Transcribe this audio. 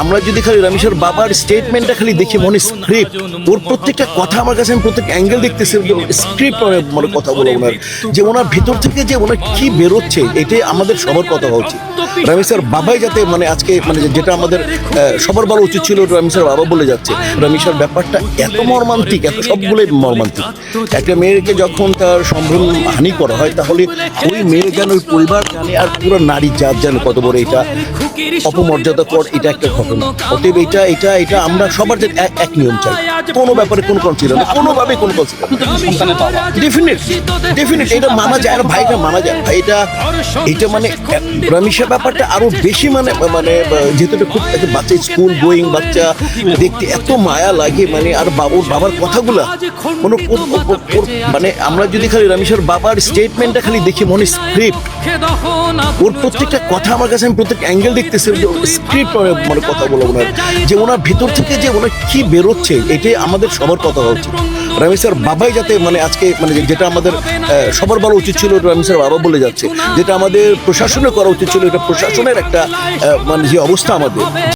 আমরা যদি খালি রমেশের বাবার স্টেটমেন্টটা খালি দেখি মনে স্ক্রিপ্ট, ওর প্রত্যেকটা কথা আমার কাছে আমি প্রত্যেক অ্যাঙ্গেল দেখতেছি স্ক্রিপ্ট মানে কথা বলে ওনার যে ওনার ভেতর থেকে যে ওনার কি বেরোচ্ছে এটাই আমাদের সবার কথা হওয়া উচিত। রমেশের বাবাই যাতে মানে আজকে মানে যেটা আমাদের সবার বলা উচিত ছিল রমেশের বাবা বলে যাচ্ছে। রমেশের ব্যাপারটা এত মর্মান্তিক, এত সবগুলোই মর্মান্তিক। একটা মেয়েকে যখন তার সম্ভ্রম হানি করা হয় তাহলে ওই মেয়ে যেন ওই পরিবার জানে আর পুরো নারী জাত জানে কত বড় এটা অপমর্যাদাকর এটা একটা ঘটনা। অতএব এটা এটা এটা আমরা সবার যে এক নিয়ম চাই, কোনো ব্যাপারে কোনো কনসিডার না, কোনোভাবে কোনো কনসিডার ডেফিনেট এটা মানা যায় না, ভাইটা মানা যায় ভাই। এটা মানে রমেশের ব্যাপারটা আরো বেশি মানে মানে যেহেতু এটা খুব একটা বাচ্চা স্কুল গোয়িং বাচ্চা দেখতে এত মায়া লাগে মানে আর বাবার কথাগুলা মানে মানে আমরা যদি খালি রমেশের বাবার স্টেটমেন্টটা খালি দেখি মনে স্ক্রিপ্ট, ওর প্রত্যেকটা কথা আমার কাছে আমি প্রত্যেক অ্যাঙ্গেল দেখতেছি স্ক্রিপ্ট মানে কথা বলে ওনার যে ওনার ভেতর থেকে যে ওনার কি বেরোচ্ছে এটাই আমাদের সবার কথা হওয়া উচিত। রমেশের বাবাই যাতে মানে আজকে মানে যেটা আমাদের সবার বলা উচিত ছিল রমেশের বাবা বলে যাচ্ছে, যেটা আমাদের প্রশাসনের করা উচিত ছিল, এটা প্রশাসনের একটা মানে যে অবস্থা আমাদের